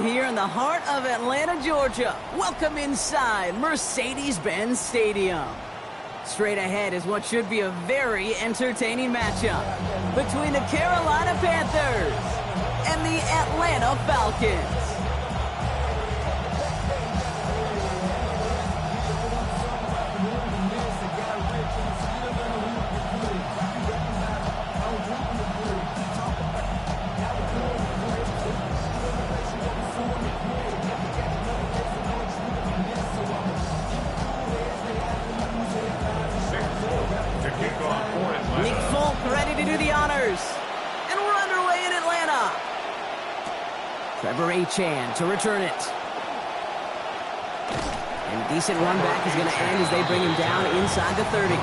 here in the heart of Atlanta, Georgia. Welcome inside Mercedes-Benz Stadium. Straight ahead is what should be a very entertaining matchup between the Carolina Panthers and the Atlanta Falcons. Ready to do the honors. And we're underway in Atlanta. Trevor Achan to return it. And a decent run back is going to end as they bring him down inside the 30.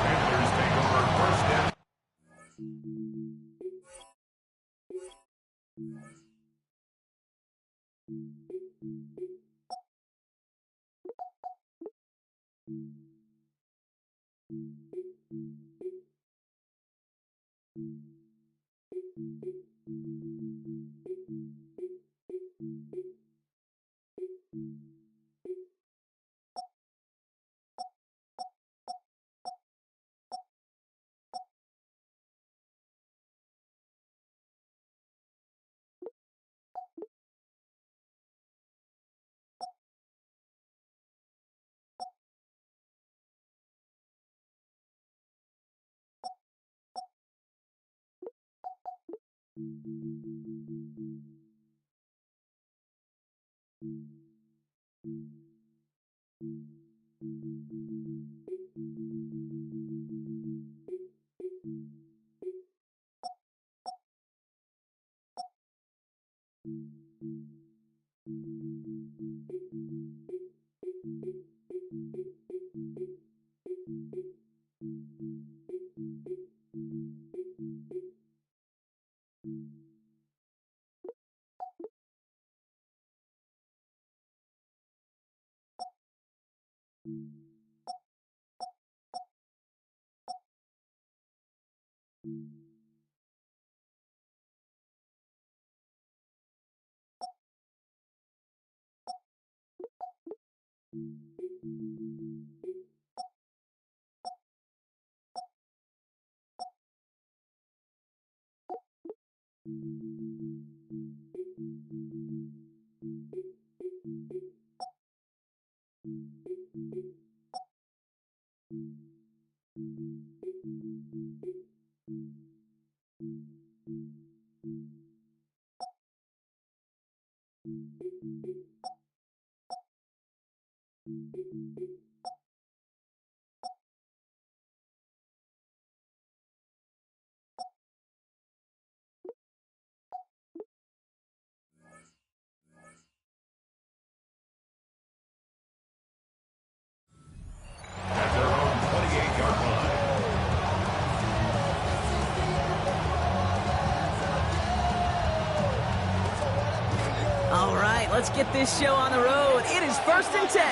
All right, let's get this show on the road. It is 1st and 10.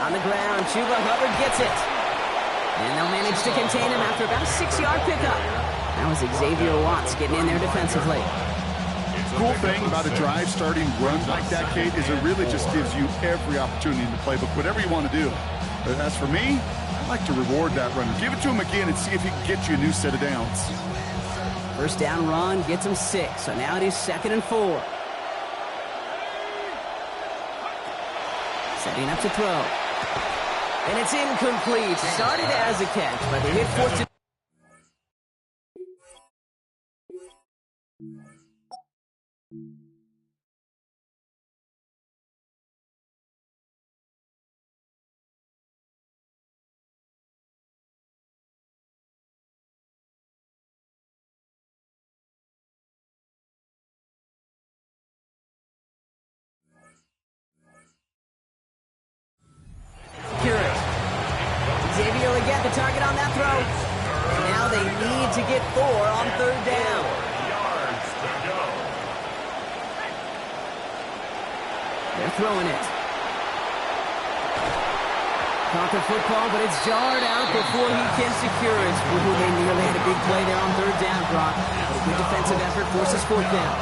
On the ground, Chuba Hubbard gets it. And they'll manage to contain him after about a 6-yard pickup. That was Xavier Watts getting in there defensively. Cool thing about a drive starting run like that, Kate, is it really just gives you every opportunity in the playbook, whatever you want to do. But as for me, I like to reward that runner. Give it to him again and see if he can get you a new set of downs. First down run gets him 6, so now it is 2nd and 4. Setting up to throw. And it's incomplete. Started as a catch, but they hit forced it. Xavier will get the target on that throw. Now they need to get 4 on 3rd down. They're throwing it. Caught the football, but it's jarred out before he can secure it. Ooh, they nearly had a big play there on third down, Brock. But a good defensive effort forces fourth down.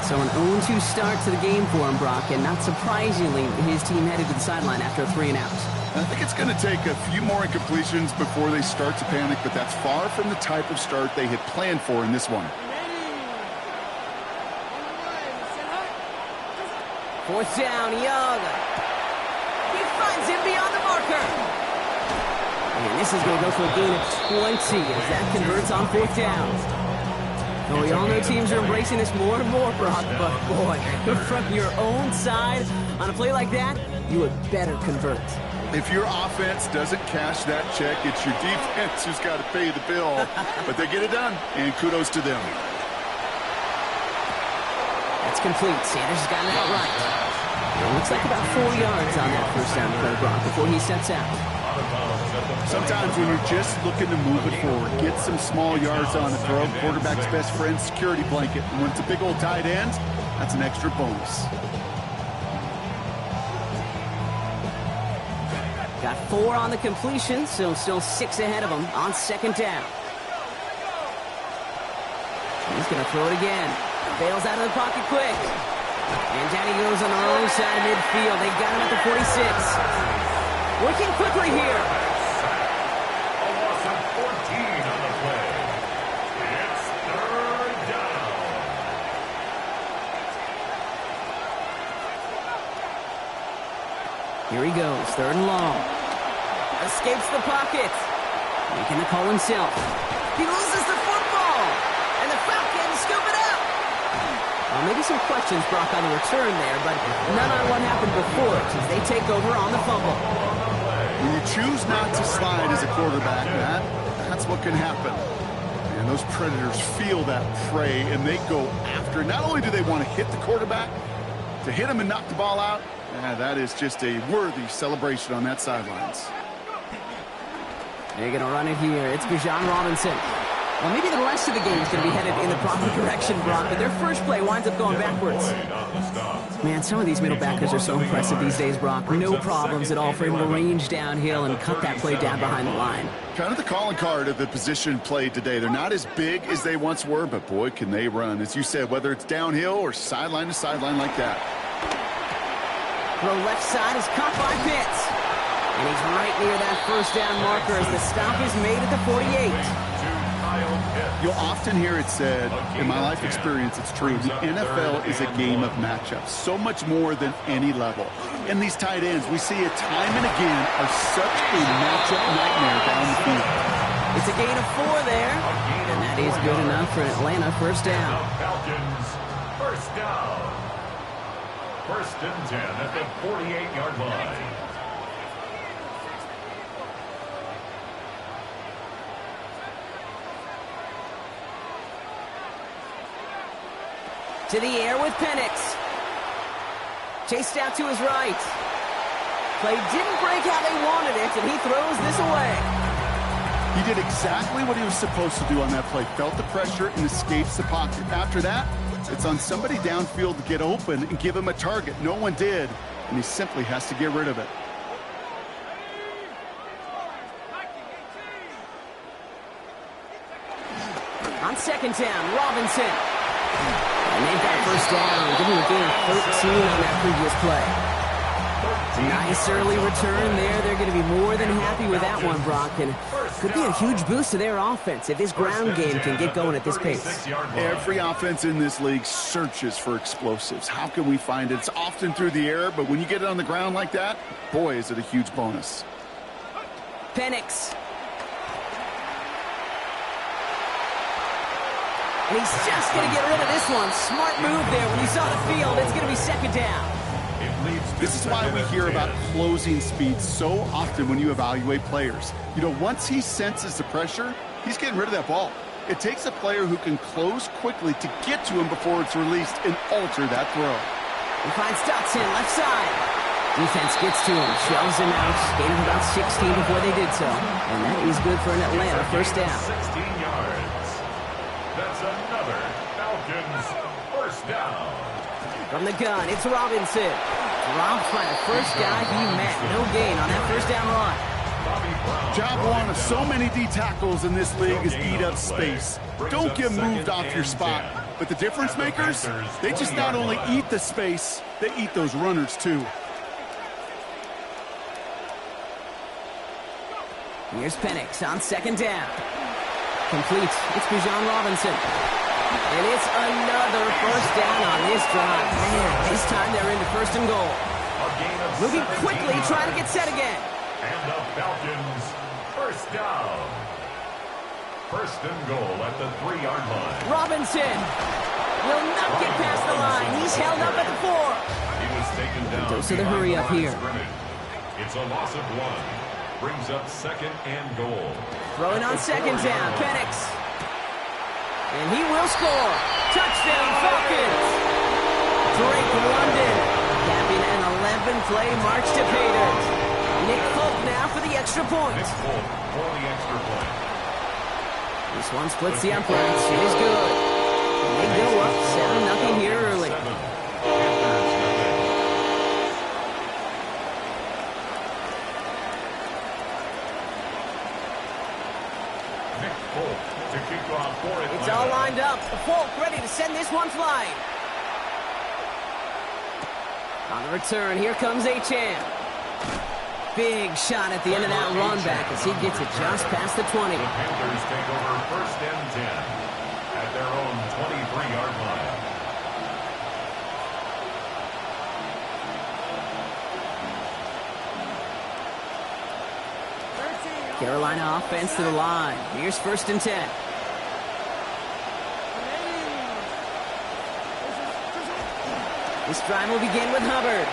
So an 0-2 start to the game for him, Brock, and not surprisingly, his team headed to the sideline after a 3-and-out. I think it's going to take a few more incompletions before they start to panic, but that's far from the type of start they had planned for in this one. Fourth down, Young. He finds him beyond the marker. And this is going to go for a gain of 20 as that converts on fourth down. Well, we all know teams are embracing this more and more, Brock, but boy, from your own side on a play like that, you would better convert. If your offense doesn't cash that check, it's your defense who's got to pay the bill. But they get it done, and kudos to them. That's complete. Sanders has gotten it out right. It looks like about 4 yards on that first down play, Brock, before he steps out. Sometimes when you're just looking to move it forward, get some small yards on the throw, quarterback's best friend, security blanket. And when it's a big old tight end, that's an extra bonus. Got 4 on the completion, so still 6 ahead of him on second down. He's going to throw it again. Bails out of the pocket quick. And down he goes on the wrong side of midfield. They got him at the 46. Working quickly here. A loss of 14 on the play. It's third down. Here he goes, third and long. Escapes the pocket. Making the call himself. He loses the football. And the Falcons scoop it up. Well, maybe some questions, Brock, on the return there, but none on what happened before it as they take over on the fumble. When you choose not to slide as a quarterback, that's what can happen. And those Predators feel that prey, and they go after. Not only do they want to hit the quarterback, to hit him and knock the ball out, that is just a worthy celebration on that sidelines. They're going to run it here. It's Bijan Robinson. Well, maybe the rest of the game is going to be headed in the proper direction, Brock, but their first play winds up going backwards. Man, some of these middle backers are so impressive these days, Brock. No problems at all for him to range downhill and cut that play down behind the line. Kind of the calling card of the position played today. They're not as big as they once were, but boy, can they run. As you said, whether it's downhill or sideline to sideline like that. The left side is caught by Pitts. And he's right near that first down marker as the stop is made at the 48. You'll often hear it said, in my life experience, it's true, the NFL is a game of matchups, so much more than any level. And these tight ends, we see it time and again, are such a matchup nightmare down the field. It's a gain of 4 there, and that is good enough for Atlanta first down. Falcons, first down. First and 10 at the 48-yard line. To the air with Penix. Chased out to his right. Play didn't break how they wanted it, and he throws this away. He did exactly what he was supposed to do on that play. Felt the pressure and escapes the pocket. After that, it's on somebody downfield to get open and give him a target. No one did, and he simply has to get rid of it. On second down, Robinson. And they've got first down, giving a gain of 13 on that previous play. Nice early return there. They're going to be more than happy with that one, Brock. And could be a huge boost to their offense if this ground game can get going at this pace. Every offense in this league searches for explosives. How can we find it? It's often through the air, but when you get it on the ground like that, boy, is it a huge bonus. Penix. And he's just going to get rid of this one. Smart move there. When he saw the field, it's going to be second down. This is why we hear about closing speed so often when you evaluate players. You know, once he senses the pressure, he's getting rid of that ball. It takes a player who can close quickly to get to him before it's released and alter that throw. He finds Dotson, left side. Defense gets to him, shoves him out. Gain of about 16 before they did so. And that is good for an Atlanta first down. 16 yards. That's another Falcons first down. From the gun, it's Robinson. Dropped by the first guy he met. No gain on that first down run. Job one of so many D tackles in this league is eat up space. Don't get moved off your spot. But the difference makers, they just not only eat the space, they eat those runners too. Here's Penix on second down. Complete. It's Bijan Robinson. And it's another first down on this drive. Man, this time they're into first and goal. Moving quickly, trying to get set again. And the Falcons first down. First and goal at the 3-yard line. Robinson will not get past the line. He's held up at the 4. He was taken down. Dose of the hurry up here. It's a loss of 1. Brings up second and goal. Throwing on second down, Penix. And he will score. Touchdown, Falcons. Drake London capping an 11-play march to pay dirt. Nick Folk now for the extra point. Nick Folk for the extra point. This one splits the uprights. He's good. And they go up 7-0 here early. Nick Folk to kick off for it. It's all lined up. Folk ready to send this one flying. On the return, here comes Achane. Big shot at the end of that run back as he gets it just past the 20. The Panthers take over first and 10 at their own 23-yard line. Carolina offense to the line. Here's first and 10. This drive will begin with Hubbard.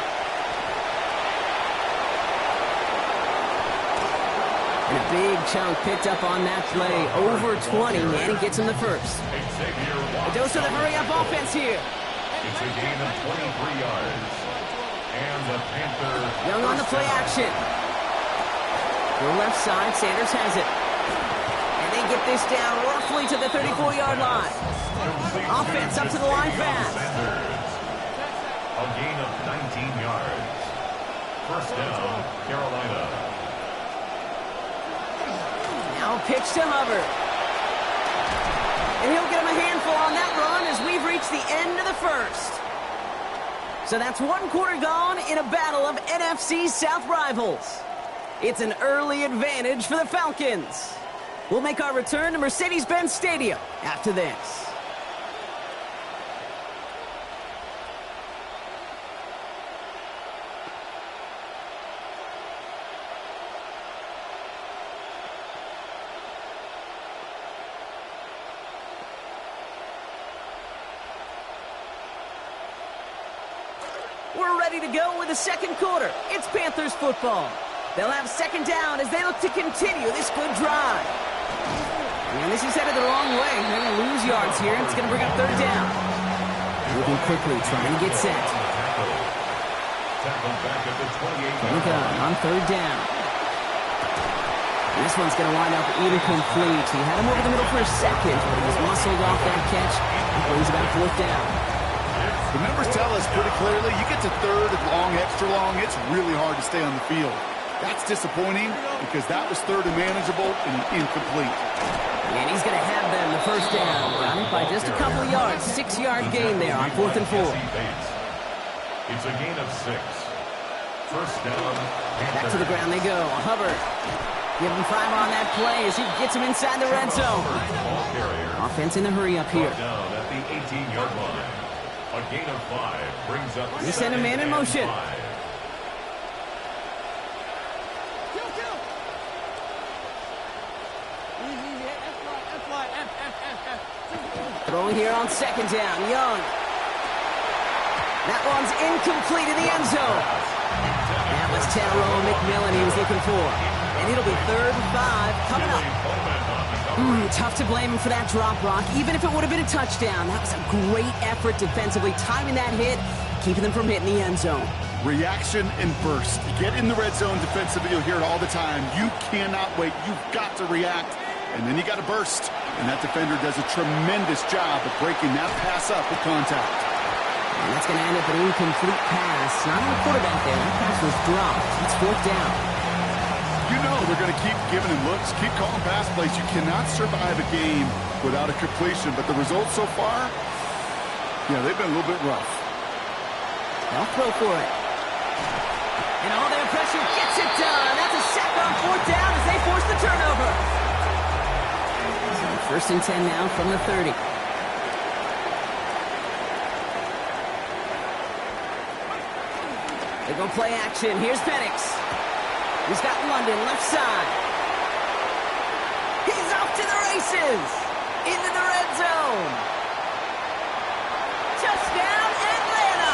And a big chunk picked up on that play. Over 20, and he gets him the first. A dose of the hurry-up offense here. It's a gain of 23 yards. And the Panthers... Young on the play action. To the left side, Sanders has it. And they get this down roughly to the 34-yard line. Offense up to the line fast. A gain of 19 yards. First down, Carolina. Now pitch to Hubbard. And he'll get him a handful on that run as we've reached the end of the first. So that's 1 quarter gone in a battle of NFC South rivals. It's an early advantage for the Falcons. We'll make our return to Mercedes-Benz Stadium after this. We're ready to go with the second quarter. It's Panthers football. They'll have second down as they look to continue this good drive. And this is headed the wrong way. They're going to lose yards here. It's going to bring up third down. Moving quickly, trying to get set. From the gun on third down. This one's going to wind up incomplete. He had him over the middle for a second, but he was muscled off that catch. He brings about fourth down. The numbers tell us pretty clearly, you get to third and long, extra long, it's really hard to stay on the field. That's disappointing because that was third and manageable and incomplete. And he's going to have them the first down. Got it by just a couple of yards. 6-yard gain there on 4th and 4. It's a gain of 6. First down. Back to the ground they go. Hubbard. Give him 5 on that play as he gets him inside the red zone. Offense in the hurry up here. Down at the 18-yard line. A gain of 5 brings up. They send a man in motion. Throwing here on second down. Young. That one's incomplete in the end zone. That was Tyrone McMillan he was looking for. And it'll be 3rd and 5 coming up. Tough to blame him for that drop, Rock. Even if it would have been a touchdown, that was a great effort defensively, timing that hit, keeping them from hitting the end zone. Reaction and burst. You get in the red zone defensively, you'll hear it all the time. You cannot wait. You've got to react, and then you got to burst. And that defender does a tremendous job of breaking that pass up with contact. And that's going to end up an incomplete pass. Not on the quarterback there. That pass was dropped. It's 4th down. You know they're going to keep giving him looks, keep calling pass plays. You cannot survive a game without a completion. But the results so far, yeah, they've been a little bit rough. They'll throw for it. And all their pressure gets it done. That's a sack on 4th down as they force the turnover. So 1st and 10 now from the 30. They go play action. Here's Penix. He's got London left side. He's off to the races. Into the red zone. Touchdown, Atlanta.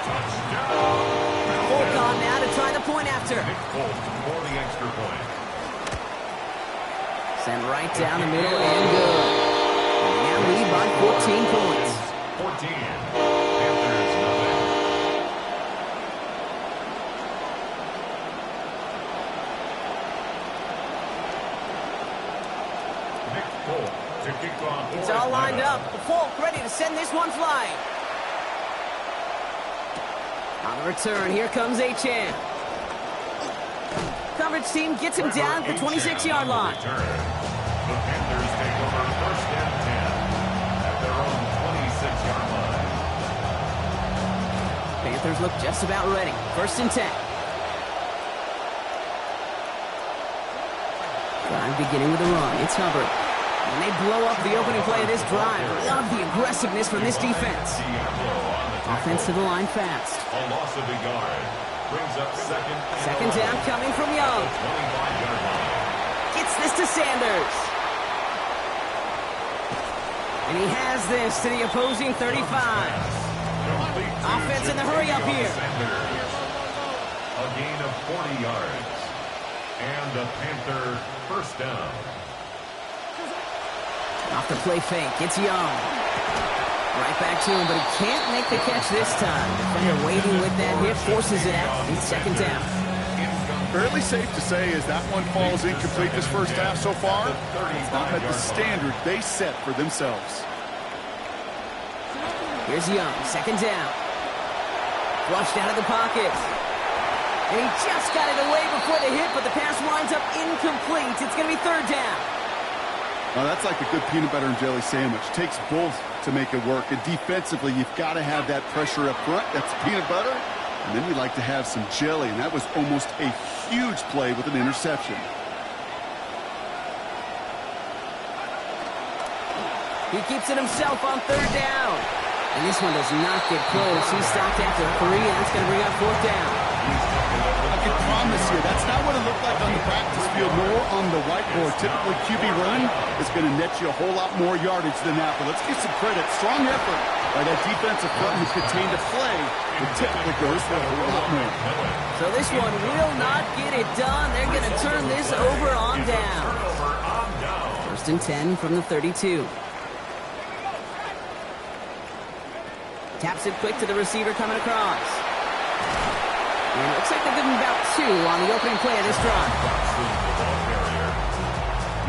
Touchdown. Fulk on now to try the point after. Nick Folk for the extra point. Sent right down the middle and good. And they now lead by 14 points. 14. Panthers nothing. Nick Folk to kick off. It's all lined up. Fulk ready to send this one flying. On the return, here comes Achane. Coverage team gets him down at the 26-yard line. The Panthers take over 1st and 10 at their own 26-yard line. Panthers look just about ready. 1st and 10. Drive beginning with a run. It's Hubbard. And they blow up the opening play of this drive. Love the aggressiveness from this defense. Offense to the line fast. A loss of a yard. Brings up second down coming from Young. 25-yard line. Gets this to Sanders. And he has this to the opposing 35. Offense in the hurry up here. Sanders. A gain of 40 yards. And a Panther 1st down. Off the play fake. It's Young. Right back to him, but he can't make the catch this time. Defender waiting with that hit, forces it out. It's 2nd down. Fairly safe to say as that one falls incomplete this first half so far. It's not at the standard they set for themselves. Here's Young, 2nd down. Flushed out of the pocket. And he just got it away before the hit, but the pass winds up incomplete. It's going to be 3rd down. Now that's like a good peanut butter and jelly sandwich. Takes both to make it work. And defensively, you've got to have that pressure up front. That's peanut butter. And then we like to have some jelly. And that was almost a huge play with an interception. He keeps it himself on 3rd down. And this one does not get close. He's stopped after 3, and that's going to bring up 4th down. I can promise you, that's not what it looked like on the practice field, nor on the whiteboard. Typically, QB run is going to net you a whole lot more yardage than that. But let's give some credit. Strong effort by that defensive front who contained a play that typically goes for a whole lot more. So this one will not get it done. They're going to turn this over on down. 1st and 10 from the 32. Taps it quick to the receiver coming across. And it looks like they're giving about 2 on the opening play of this drive.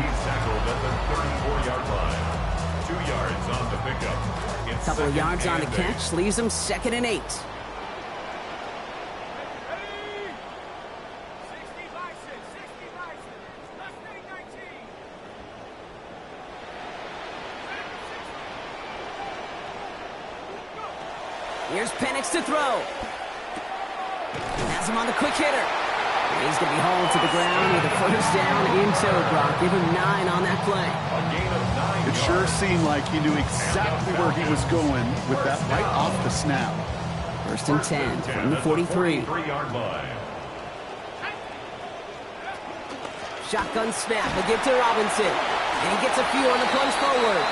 He's tackled at the 34-yard line. 2 yards on the pickup. It's Couple of yards on the 2nd and 8. catch leaves them 2nd and 8. Here's Penix to throw. Has him on the quick hitter. And he's going to be hauled to the ground with a 1st down in tow, Brock. Give him 9 on that play. A gain of 9 It sure seemed like he knew exactly where he was going with that right off the snap. 1st and 10 from the 43. 43-yard line. Shotgun snap. They give to Robinson. And he gets a few on the plunge forward.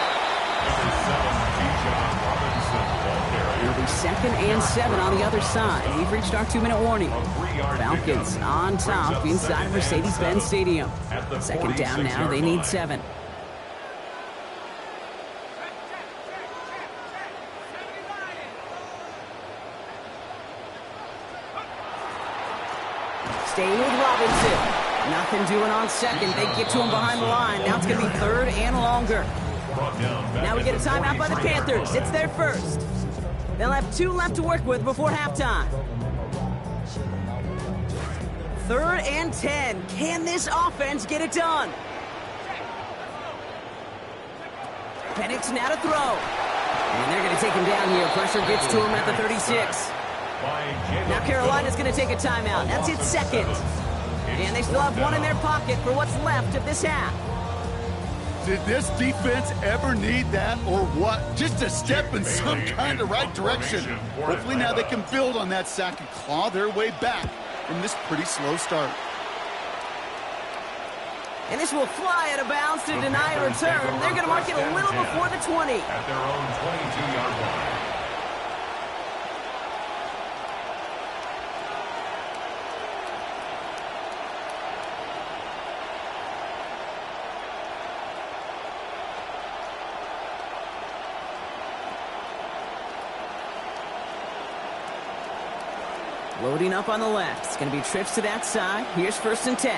Number 7, Bijan Robinson, ball carrier. It'll be 2nd and 7 on the other side. We've reached our 2-minute warning. Falcons on top inside Mercedes-Benz Stadium. 2nd down now. They need 7. Staying with Robinson. Nothing doing on second. They get to him behind the line. Now it's going to be third and longer. Now we get a timeout by the Panthers. It's their first. They'll have 2 left to work with before halftime. Third and 10. Can this offense get it done? Penix now to throw. And they're going to take him down here. Pressure gets to him at the 36. Now Carolina's going to take a timeout. That's its second. And they still have 1 in their pocket for what's left of this half. Did this defense ever need that or what? Just a step in some kind of right direction. Hopefully now they can build on that sack and claw their way back from this pretty slow start. And this will fly out of bounds to deny a return. They're going to mark it a little before the 20. At their own 22-yard line. Loading up on the left. It's going to be trips to that side. Here's first and 10.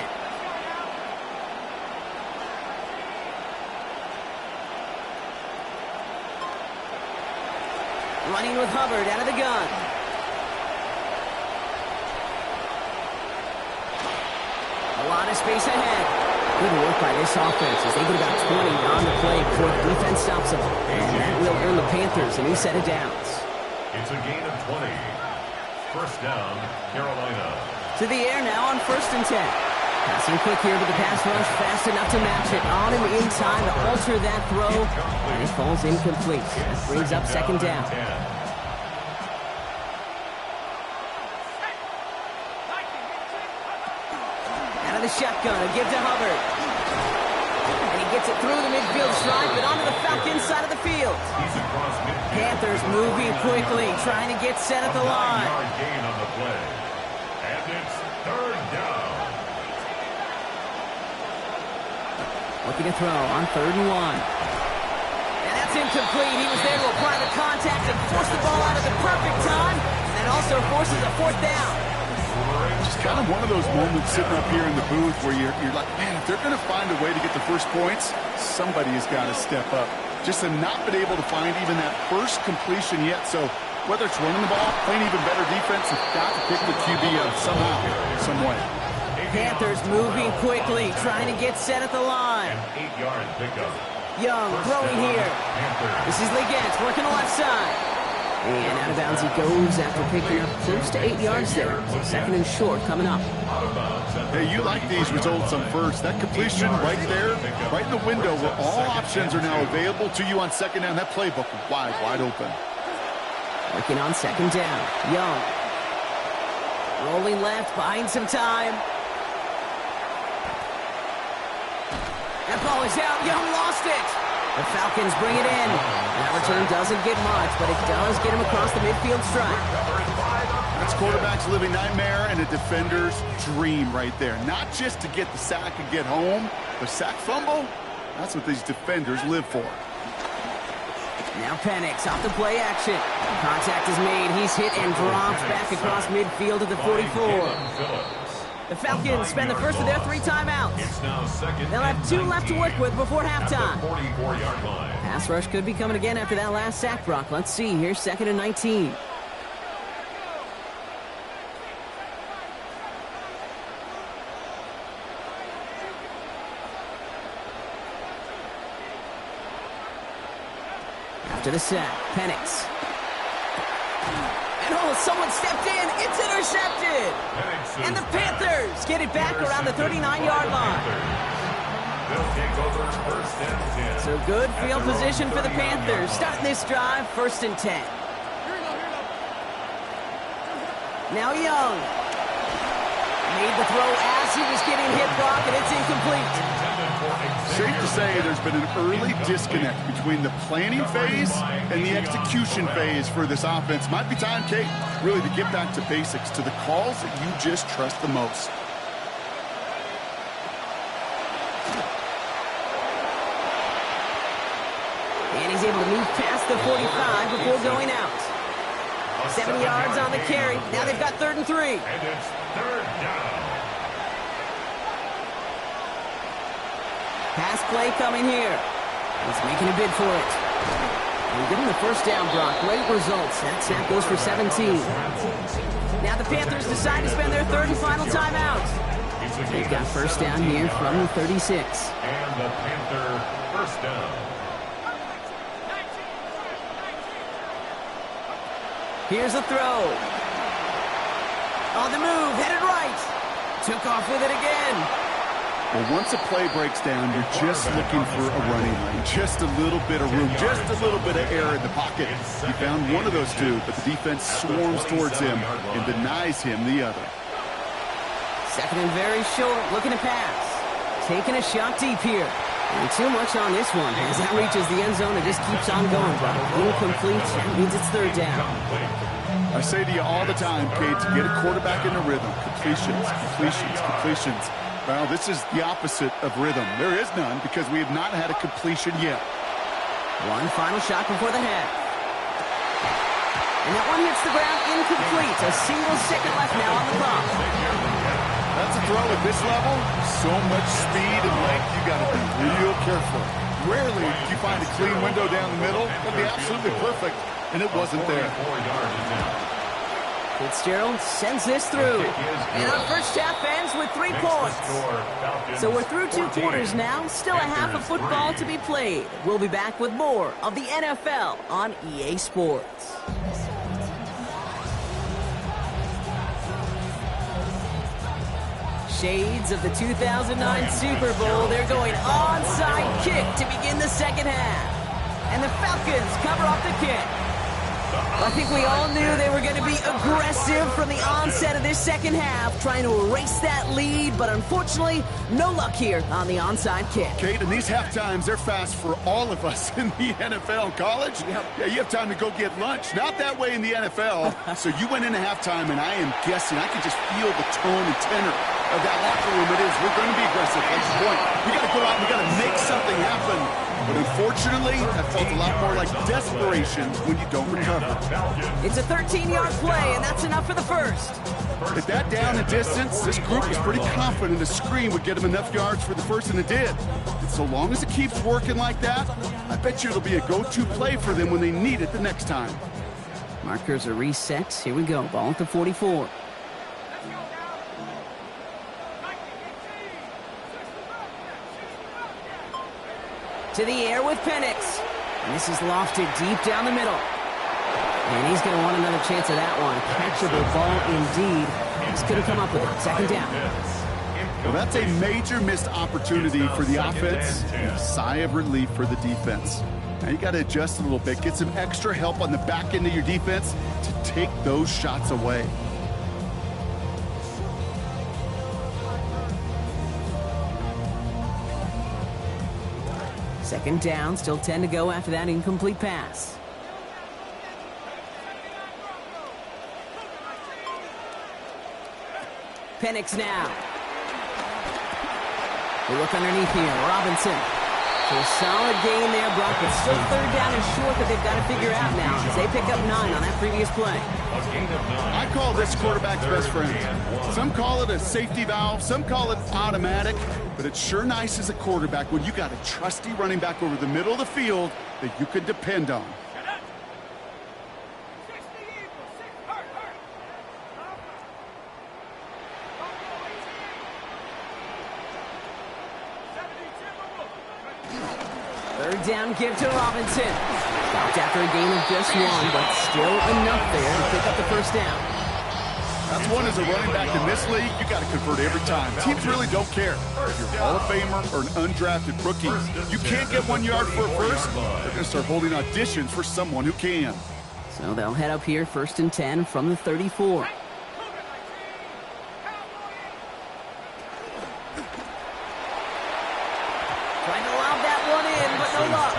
Running with Hubbard out of the gun. A lot of space ahead. Good work by this offense as they get about 20 on the play before the defense stops them. And that will earn the Panthers a new set of downs. It's a gain of 20. First down, Carolina. To the air now on first and 10. Passing quick here, but the pass rush fast enough to match it. On him in time to alter that throw. And it falls incomplete. That brings up second down. Out of the shotgun, a give to Hubbard. And he gets it through the midfield stripe, but onto the Falcons side of the field. Panthers moving quickly, trying to get set at the line. Gain on the play. And it's third down. Looking to throw on third and 1. And that's incomplete. He was there to apply the contact and force the ball out at the perfect time. And that also forces a fourth down. Just kind of one of those moments sitting up here in the booth where you're like, man, if they're going to find a way to get the first points, somebody has got to step up. Just to not been able to find even that first completion yet. So whether it's running the ball, playing even better defense, you've got to pick the QB up somehow, some way. Panthers moving quickly, trying to get set at the line. 8-yard pickup. Young throwing here. This is Legance working the left side. And out of bounds he goes after picking up close to 8 yards there. So second and short coming up. Hey, you like these results on first. That completion right there, right in the window where all options are now available to you on second down. That playbook wide open. Working on second down. Young. Rolling left, buying some time. That ball is out. Young lost it. The Falcons bring it in. That return doesn't get much, but it does get him across the midfield stripe. That's quarterback's living nightmare and a defender's dream right there. Not just to get the sack and get home, the sack fumble, that's what these defenders live for. Now Penix off the play action. Contact is made. He's hit and dropped back across midfield at the 44. The Falcons spend the first of their 3 timeouts. They'll have 2 left to work with before halftime. Pass rush could be coming again after that last sack, Brock. Let's see. Here's second and 19. After the sack, Penix. And someone stepped in. It's intercepted. And the Panthers get it back around the 39-yard line. So good field position for the Panthers. Starting this drive, first and 10. Now Young. Made the throw as he was getting hit, Brock, and it's incomplete. Safe to say there's been an early disconnect between the planning phase and the execution phase for this offense. Might be time, Kate, really to get back to basics, to the calls that you just trust the most. And he's able to move past the 45 before going out. 7 yards on the carry. Now they've got third and 3. And it's third down. Pass play coming here. He's making a bid for it. We give him the first down, Brock. Great results. That snap goes for 17. Now the Panthers decide to spend their third and final timeout. They've got first down here from the 36. And the Panther first down. Here's a throw. On the move, headed right. Took off with it again. Well, once a play breaks down, you're just looking for a running lane. Just a little bit of room, just a little bit of air in the pocket. He found one of those two, but the defense swarms towards him and denies him the other. Second and very short, looking to pass. Taking a shot deep here. And too much on this one. As that reaches the end zone, it just keeps on going, Brock. Incomplete, that means it's third down. I say to you all the time, Kate, to get a quarterback in a rhythm, completions. Well, this is the opposite of rhythm. There is none because we have not had a completion yet. One final shot before the half. And that one hits the ground incomplete. A single second left now on the clock. That's a throw at this level. So much speed and length, you got to be real careful. Rarely do you find a clean window down the middle. That'd be absolutely perfect, and it wasn't there. Fitzgerald sends this through. And our first half ends with 3 points. So we're through 2 quarters now. Still a half of football to be played. We'll be back with more of the NFL on EA Sports. Shades of the 2009 Super Bowl. They're going onside kick to begin the second half. And the Falcons cover off the kick. I think we all knew they were going to be aggressive from the onset of this second half, trying to erase that lead, but unfortunately, no luck here on the onside kick. Kate, and these half times, they're fast for all of us in the NFL. College, yeah, you have time to go get lunch. Not that way in the NFL. So you went into halftime, and I am guessing, I can just feel the tone and tenor of that locker room. It is, we're going to be aggressive. At this point, we got to go out and we got to make something happen. But unfortunately, that felt a lot more like desperation when you don't recover. It's a 13-yard play, and that's enough for the first. At that down and distance, this group was pretty confident a screen would get them enough yards for the first, and it did. And so long as it keeps working like that, I bet you it'll be a go-to play for them when they need it the next time. Markers are reset. Here we go. Ball at the 44. To the air with Penix. And this is lofted deep down the middle. And he's going to want another chance at that one. Catchable ball indeed. He's going to come up with it. Second down. Well, that's a major missed opportunity for the offense and a sigh of relief for the defense. Now you got to adjust a little bit. Get some extra help on the back end of your defense to take those shots away. Second down, still 10 to go after that incomplete pass. Penix now. We look underneath here. Robinson. So a solid gain there, Brock, but still third down and short that they've got to figure out now as they pick up 9 on that previous play. I call this quarterback's best friend. Some call it a safety valve, some call it automatic, but it's sure nice as a quarterback when you got a trusty running back over the middle of the field that you can depend on. Third down give to Robinson. Stopped after a gain of just 1, but still enough there to pick up the first down. That's one as a running back in this league, you got to convert every time. Teams really don't care if you're a Hall of Famer or an undrafted rookie. You can't get 1 yard for a first, they're going to start holding auditions for someone who can. So they'll head up here first and 10 from the 34. Trying to lob that one in, but no luck.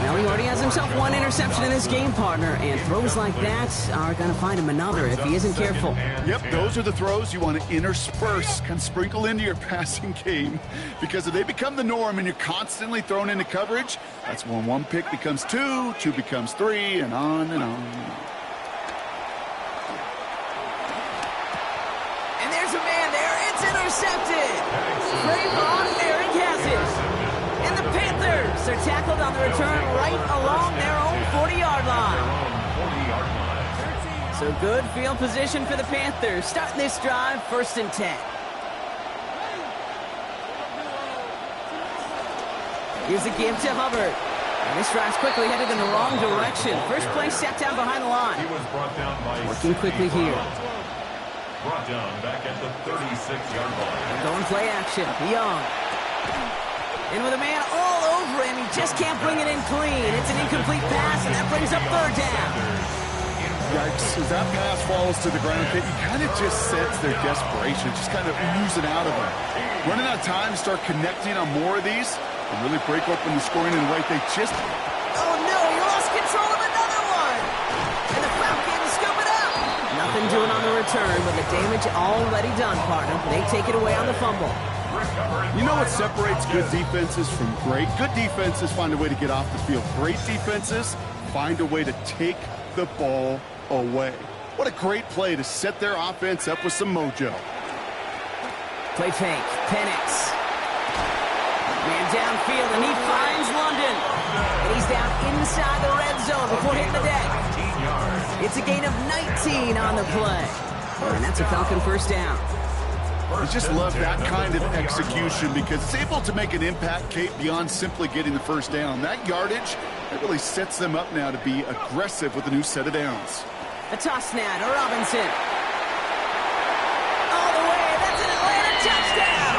Well, he already has himself 1 interception in this game, partner, and throws like that are going to find him another if he isn't careful. Yep, those are the throws you want to intersperse, kind of sprinkle into your passing game, because if they become the norm and you're constantly thrown into coverage, that's when 1 pick becomes 2, 2 becomes 3, and on and on. And there's a man there. It's intercepted. Trayvon Merrick has it. are tackled on the return right along their own 40-yard line. So good field position for the Panthers. Starting this drive, 1st and 10. Here's a give to Hubbard. And this drive's quickly headed in the wrong direction. First play set down behind the line. Working quickly here. Brought down back at the 36-yard line. Going play action. Young. In with a man all over him. He just can't bring it in clean. It's an incomplete pass, and that brings up 3rd down. Yikes. As that pass falls to the ground, you kind of just sense their desperation, just kind of oozing out of them. Running out of time to start connecting on more of these and really break open the scoring in a way they just... Oh, no, he lost control of another one. And the Falcons scoop it up. Nothing doing on the return, but the damage already done, partner. They take it away on the fumble. You know what separates good defenses from great? Good defenses find a way to get off the field. Great defenses find a way to take the ball away. What a great play to set their offense up with some mojo. Play fake. Penix. Man downfield, and he finds London. And he's down inside the red zone before hitting the deck. It's a gain of 19 on the play. And that's a Falcon 1st down. I just love that kind of execution because it's able to make an impact, Kate, beyond simply getting the 1st down. That yardage, that really sets them up now to be aggressive with a new set of downs. A toss now to Robinson. All the way, that's an Atlanta touchdown!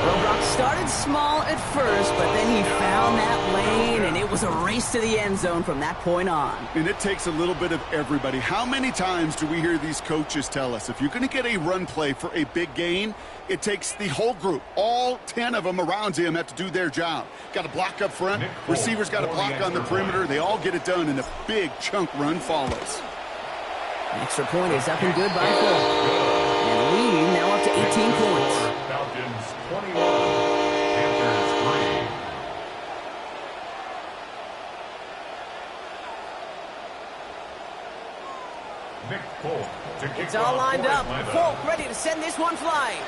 Well, Brock started small at first, but then he found that lane, and it was a race to the end zone from that point on. And it takes a little bit of everybody. How many times do we hear these coaches tell us, if you're going to get a run play for a big gain, it takes the whole group, all 10 of them around him have to do their job. Got to block up front, receivers got to block on the perimeter. They all get it done, and a big chunk run follows. An extra point is up and good by 4. And the lead now up to 18 points. Falcons 21, Panthers 3. Nick Folk to kick It's all off lined for up. Atlanta. Folk ready to send this one flying.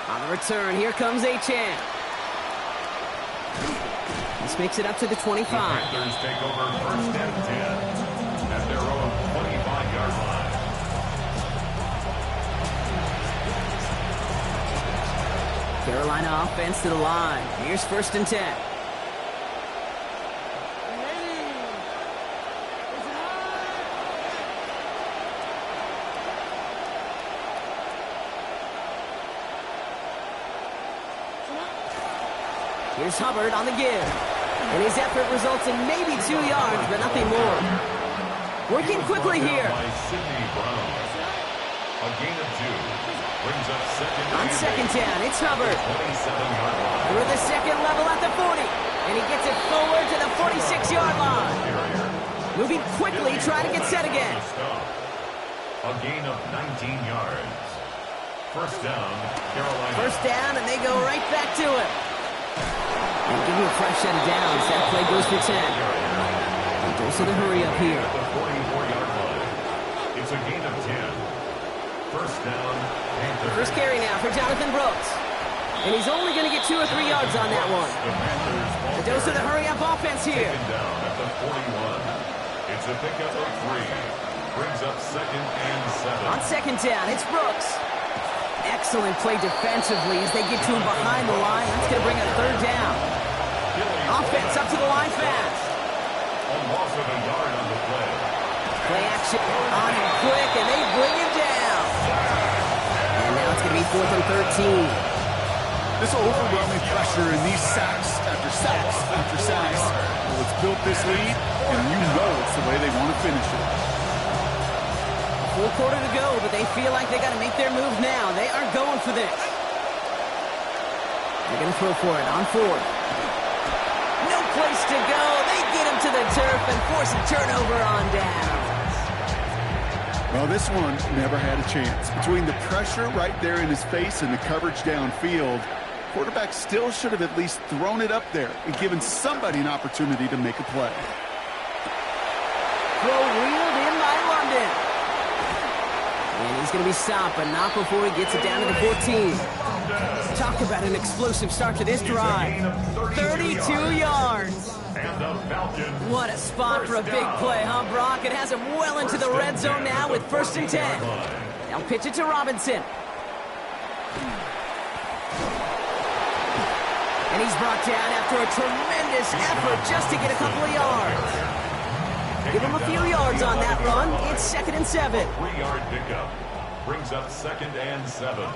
On the return, here comes Achane. This makes it up to the 25. The Panthers take over 1st and 10 at their own 25-yard line. Carolina offense to the line. Here's 1st and 10. Here's Hubbard on the give. And his effort results in maybe 2 yards, but nothing more. Working quickly here. By Sidney Brown. A gain of 2. Brings up On 2nd down, it's Hubbard. 27-yard line. Through the second level at the 40. And he gets it forward to the 46-yard line. Moving quickly, trying to get set again. A gain of 19 yards. 1st down, Carolina. 1st down, and they go right back to it. And give you a fresh set of downs. That play goes for 10. And goes to the hurry up here. At the 44-yard line. It's a gain of 10. 1st down, Panthers. First carry now for Jonathan Brooks. And he's only going to get 2 or 3 yards on that one. The Panthers ball The dose of the hurry-up offense here. taken down at the 41. It's a pickup of 3. Brings up 2nd and 7. On 2nd down, it's Brooks. Excellent play defensively as they get to him behind the line. That's going to bring a 3rd down. Offense up to the line fast. A loss of a yard on the play. Play action on him quick, and they bring him down. And now it's going to be 4th and 13. This overwhelming pressure and these sacks after sacks after sacks, well, it's built this lead, and you know it's the way they want to finish it. Full quarter to go, but they feel like they got to make their move now. They are going for this. They're going to throw for it on 4th. No place to go. They get him to the turf and force a turnover on down. Well, this one never had a chance. Between the pressure right there in his face and the coverage downfield, quarterback still should have at least thrown it up there and given somebody an opportunity to make a play. Throw reeled in by London. And he's He's going to be stopped, but not before he gets it down to the 14. Talk about an explosive start to this drive. 32 yards. What a spot for a big play, huh, Brock? It has him well into the red zone now with 1st and 10. Now pitch it to Robinson. And he's brought down after a tremendous effort just to get a couple of yards. Give him a few yards on that run. It's 2nd and 7. 3-yard pickup. Brings up 2nd and 7.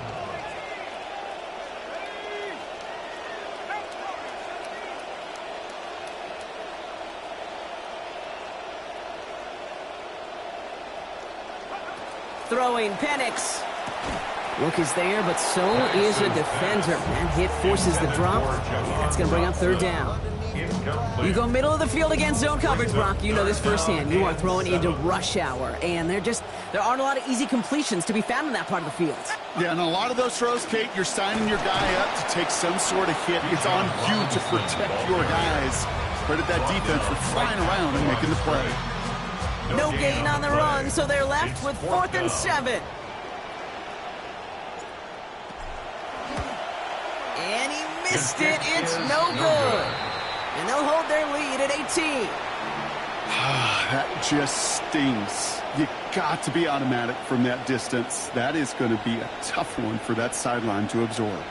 Throwing Penix. Look is there, but so is a defender. That hit forces the drop. That's going to bring up 3rd down. You go middle of the field against zone coverage, Brock. You know this firsthand. You are throwing into rush hour, and there aren't a lot of easy completions to be found in that part of the field. Yeah, and a lot of those throws, Kate, you're signing your guy up to take some sort of hit. It's on you to protect your guys. Credit that defense for flying around and making the play. No gain on the run, so they're left with 4th and 7. And he missed it. It's no good. And they'll hold their lead at 18. That just stings. You got to be automatic from that distance. That is going to be a tough one for that sideline to absorb.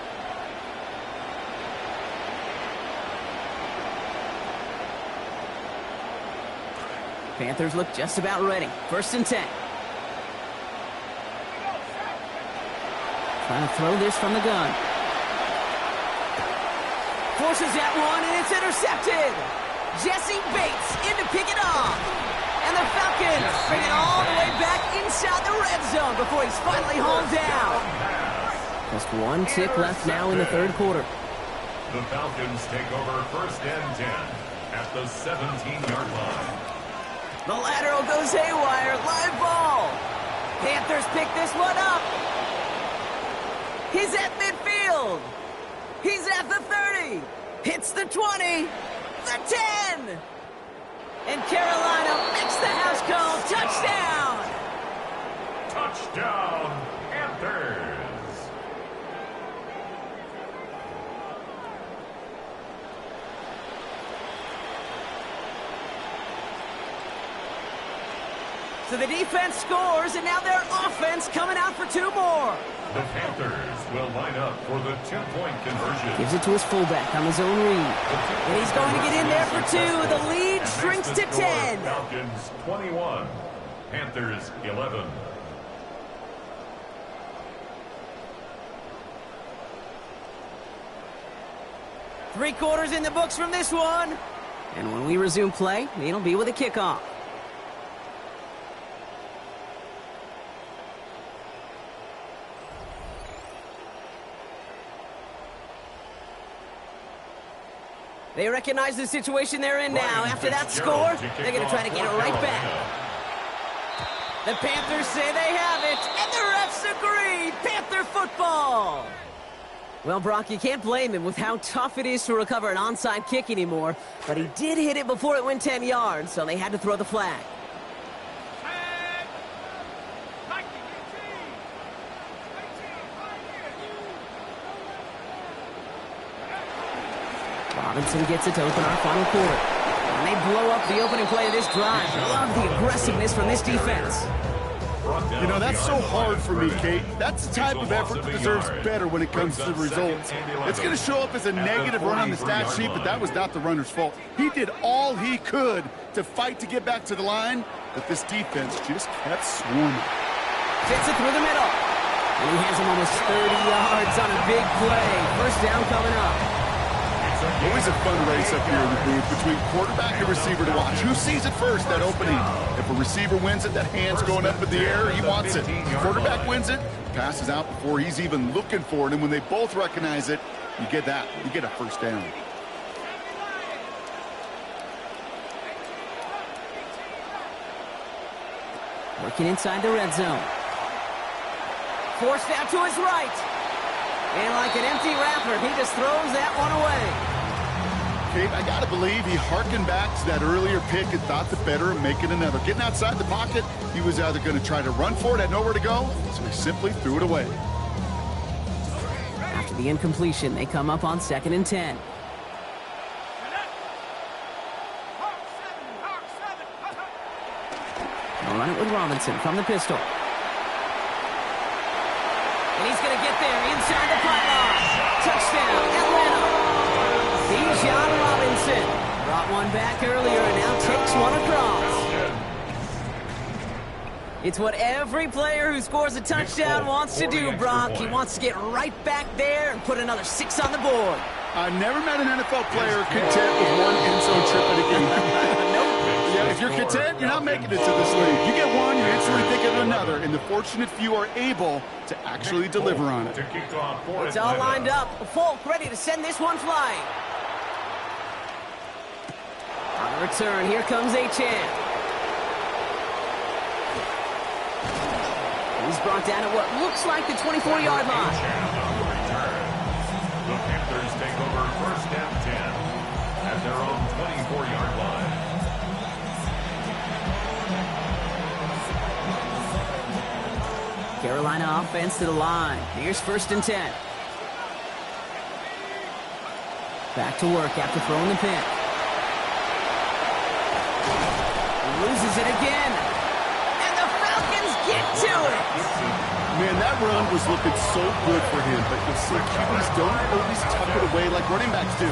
Panthers look just about ready. 1st and 10. Trying to throw this from the gun. Forces that one, and it's intercepted. Jesse Bates in to pick it off. And the Falcons bring it all the way back inside the red zone before he's finally hauled down. Just one tick left now in the 3rd quarter. The Falcons take over 1st and 10 at the 17-yard line. The lateral goes haywire. Live ball. Panthers pick this one up. He's at midfield. He's at the 30. Hits the 20. The 10. And Carolina makes the house call. Touchdown. Touchdown, Panthers. So the defense scores, and now their offense coming out for 2 more. The Panthers will line up for the 2-point conversion. Gives it to his fullback on his own read. And he's going to get in there for 2. The lead shrinks to 10. Falcons 21, Panthers 11. Three quarters in the books from this one. And when we resume play, it'll be with a kickoff. They recognize the situation they're in now. After that score, they're going to try to get it right back. The Panthers say they have it, and the refs agree. Panther football. Well, Brock, you can't blame him with how tough it is to recover an onside kick anymore. But he did hit it before it went 10 yards, so they had to throw the flag. Robinson gets it to open our final quarter. And they blow up the opening play of this drive. Love the aggressiveness from this defense. You know, that's so hard for me, Kate. That's the type of effort that deserves better when it comes to the results. It's going to show up as a negative run on the stat sheet, but that was not the runner's fault. He did all he could to fight to get back to the line, but this defense just kept swarming. Fits it through the middle. And he has him almost 30 yards on a big play. 1st down coming up. Always a fun race up here in the booth between quarterback and receiver to watch. Who sees it first, that opening? If a receiver wins it, that hand's going up in the air, he wants it. Quarterback wins it, passes out before he's even looking for it. And when they both recognize it, you get that. You get a 1st down. Working inside the red zone. Forced out to his right. And like an empty wrapper, he just throws that one away. Kate, I got to believe he harkened back to that earlier pick and thought the better of making another. Getting outside the pocket, He was either going to try to run for it, had nowhere to go, so he simply threw it away. After the incompletion, they come up on 2nd and 10. They'll run it with Robinson from the pistol. And he's going to get there inside the pylon. Touchdown, Atlanta. Bijan Robinson brought one back earlier and now takes one across. It's what every player who scores a touchdown wants to do, Brock. He wants to get right back there and put another 6 on the board. I've never met an NFL player content with one end zone trip at a game. Nope. Yeah, if you're content, you're not making it to this league. You get one, you instantly think of another, and the fortunate few are able to actually deliver on it. It's all lined up. Folk ready to send this one flying. On the return, here comes Achane. He's brought down at what looks like the 24-yard line. The Panthers take over 1st and 10 at their own 24-yard line. Carolina offense to the line. Here's 1st and 10. Back to work after throwing the pick. Loses it again. And the Falcons get to it. Man, that run was looking so good for him, but you'll see QBs don't always tuck it away like running backs do.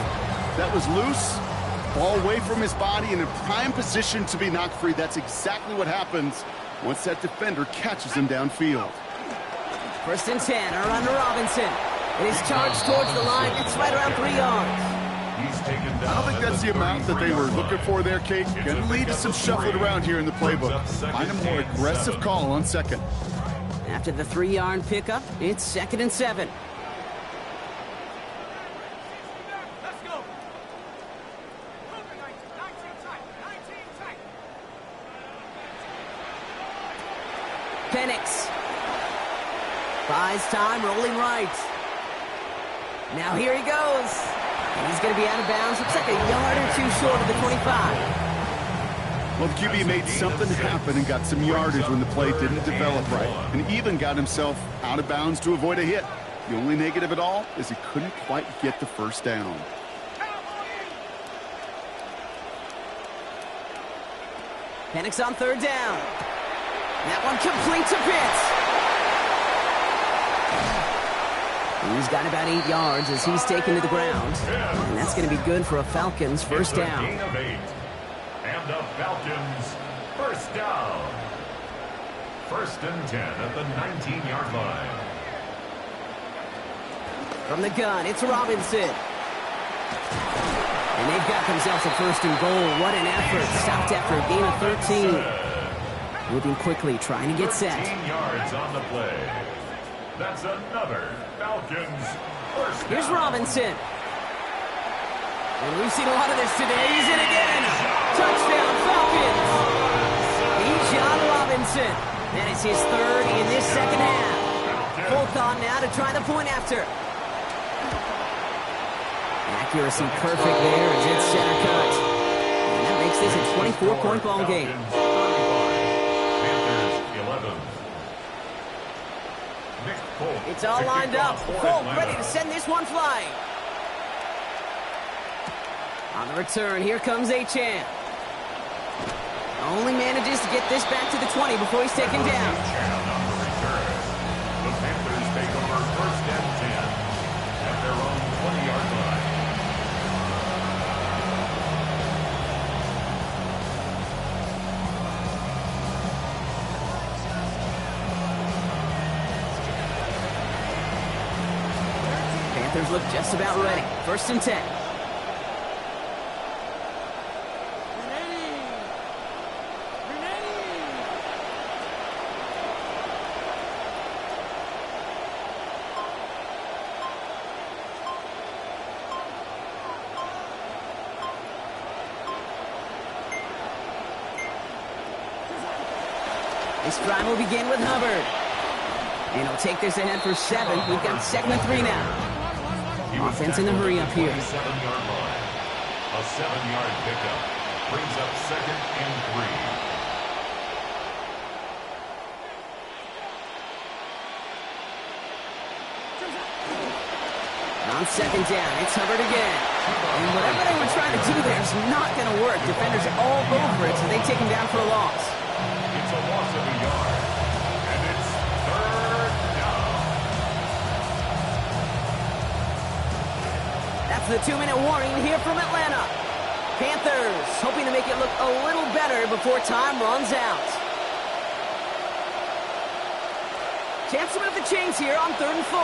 That was loose, ball away from his body, and in prime position to be knocked free. That's exactly what happens once that defender catches him downfield. 1st and 10 are under Robinson. It is charged towards the line. It's right around 3 yards. I don't think that's the amount that they were looking for there, Kate. Going to lead to some shuffling around here in the playbook. Find a more aggressive call on 2nd. After the 3-yard pickup, it's 2nd and 7. Let's go. Penix buys time, rolling right. Now here he goes. And he's going to be out of bounds. Looks like a yard or 2 short of the 25. Well, the QB made something happen and got some yardage when the play didn't develop right, and even got himself out of bounds to avoid a hit. The only negative at all is he couldn't quite get the 1st down. Penix on 3rd down. That one complete to Pitts. He's got about 8 yards as he's taken to the ground. And that's going to be good for a Falcons 1st down. And the Falcons 1st down. 1st and 10 at the 19-yard line. From the gun, it's Robinson. And they've got themselves a 1st and goal. What an effort. Stopped after a gain of 13. Moving quickly, trying to get set. 13 yards on the play. That's another Falcons 1st down. Here's Robinson. And we've seen a lot of this today. He's in again. Touchdown, Falcons. Bijan Robinson. That is his 3rd in this 2nd half. Both on now to try the point after. Accuracy perfect there as it's center cut. And that makes this a 24-point ball game. Panthers 11. It's all lined up. Folk ready to send this one flying. On the return, here comes Achane. Only manages to get this back to the 20 before he's taken down. The Panthers take over 1st and 10 at their own 20-yard line. Panthers look just about ready. 1st and 10. This drive will begin with Hubbard. And he'll take this ahead for 7. We've got 2nd and 3 now. Offense in the hurry up here. 7-yard line. A 7-yard pickup brings up 2nd and 3. On second down, it's Hubbard again. And whatever they were trying to do there is not going to work. Defenders all over it, so they take him down for a loss. It's a loss of a yard. And it's third down. That's the 2-minute warning here from Atlanta. Panthers hoping to make it look a little better before time runs out. Chance to move the chains here on 3rd and 4.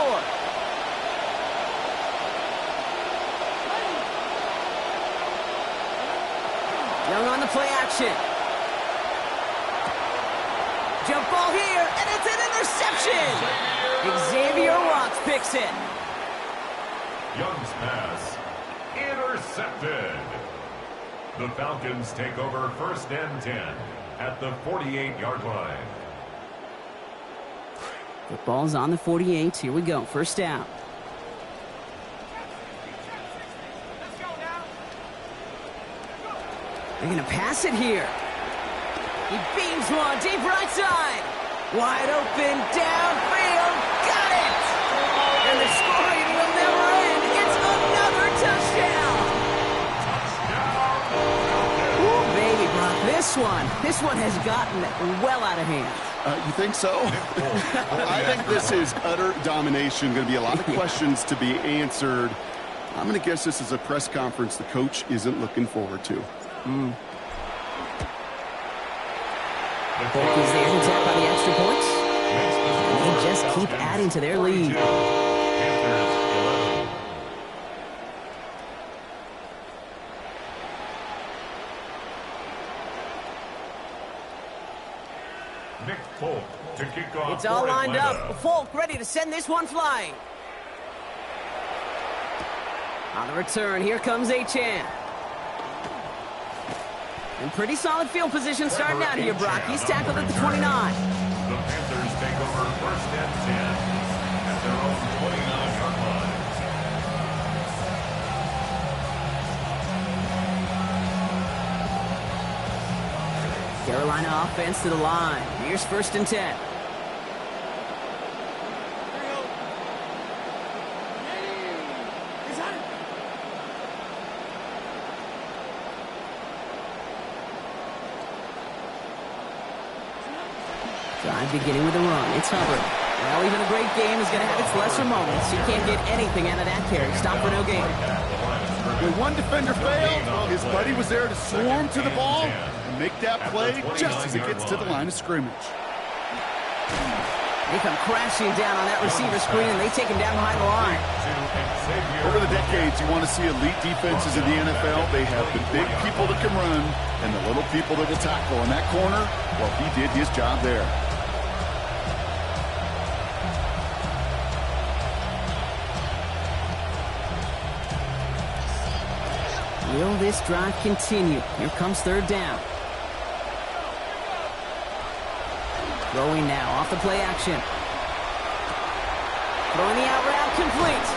Young on the play action. Jump ball here, and it's an interception. Xavier Watts picks it. Young's pass intercepted. The Falcons take over 1st and 10 at the 48-yard line. The ball's on the 48. Here we go. 1st down. They're going to pass it here. He beams one deep right side. Wide open downfield. Got it! And the scoring will never end. It's another touchdown. Ooh, baby, Brock. This one has gotten well out of hand. You think so? I think this is utter domination. Going to be a lot of questions to be answered. I'm going to guess this is a press conference the coach isn't looking forward to. Falcons there to tap on the extra points. And they just keep adding to their lead. Nick Folk to kick off. It's all lined Atlanta. up. Folk ready to send this one flying. On the return, here comes Achane. In pretty solid field position starting out here, Brock. He's tackled at the 29. The Panthers take over 1st and 10 at their own 29-yard line. Carolina offense to the line. Here's 1st and 10. Drive beginning with a run. It's Hubbard. Well, even a great game is going to have its lesser moments. You can't get anything out of that carry. Stop for no gain. When one defender failed, well, his buddy was there to swarm to the ball and make that play just as it gets to the line of scrimmage. They come crashing down on that receiver screen, and they take him down behind the line. Over the decades, you want to see elite defenses in the NFL. They have the big people that can run and the little people that will tackle. In that corner, well, he did his job there. Will this drive continue? Here comes 3rd down. Throwing now off the play action. Throwing the out route complete.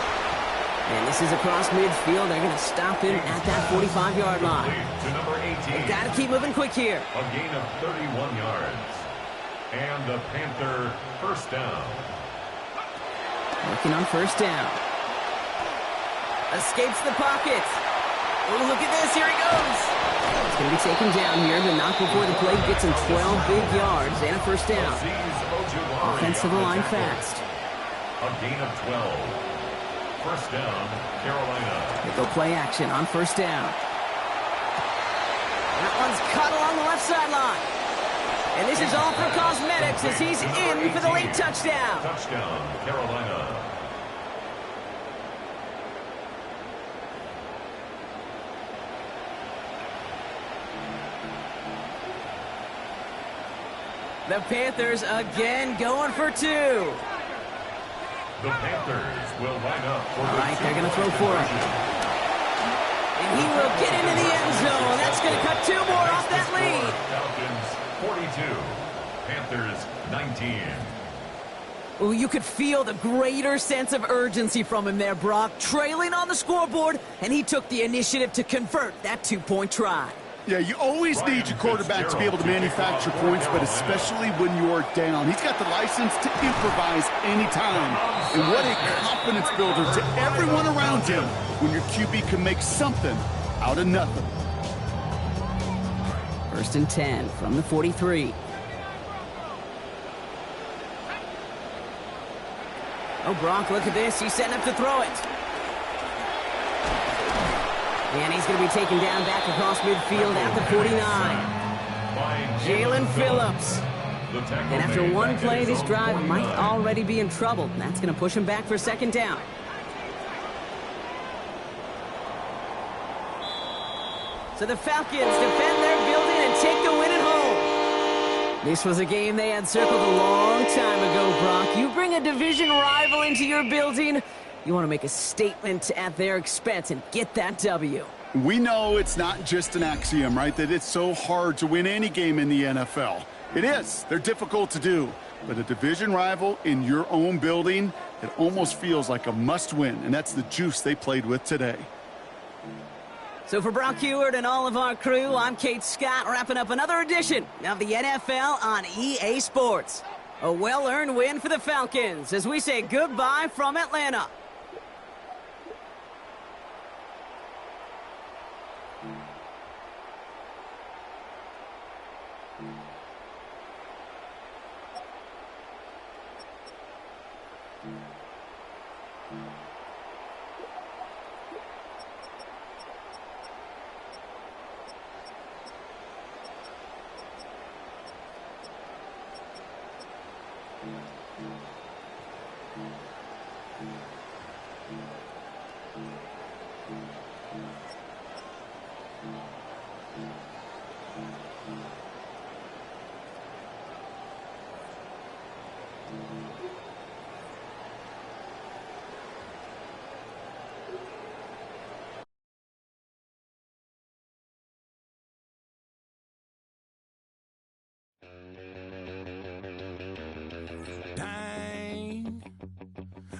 And this is across midfield. They're going to stop him at that 45-yard line. To number 18. They've got to keep moving quick here. A gain of 31 yards. And the Panther 1st down. Working on 1st down. Escapes the pocket. Oh, look at this. Here he goes. It's going to be taken down here. The knock before the play gets him 12 big yards and a 1st down. Offensive line fast. A gain of 12. 1st down, Carolina. They go play action on 1st down. That one's cut along the left sideline. And this is all for cosmetics as he's in for the late touchdown. Touchdown, Carolina. The Panthers again going for 2. The Panthers will line up for All right, they're going to throw for it. And he will get into the end zone. That's going to cut 2 more off that lead. Falcons 42, Panthers 19. Oh, you could feel the greater sense of urgency from him there, Brock. Trailing on the scoreboard, and he took the initiative to convert that 2-point try. Yeah, you always need your quarterback to be able to manufacture points, but especially when you're down. He's got the license to improvise anytime. And what a confidence builder to everyone around him when your QB can make something out of nothing. 1st and 10 from the 43. Oh, Brock, look at this. He's setting up to throw it. And he's going to be taken down back across midfield at the 49. Jalen Phillips. And after one play, this drive might already be in trouble. And that's going to push him back for 2nd down. So the Falcons defend their building and take the win at home. This was a game they had circled a long time ago, Brock. You bring a division rival into your building, you want to make a statement at their expense and get that W. We know it's not just an axiom, right, that it's so hard to win any game in the NFL. It is. They're difficult to do. But a division rival in your own building, it almost feels like a must-win, and that's the juice they played with today. So for Brock Heward and all of our crew, I'm Kate Scott, wrapping up another edition of the NFL on EA Sports. A well-earned win for the Falcons as we say goodbye from Atlanta. Dang,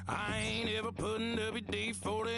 I ain't ever putting WD-40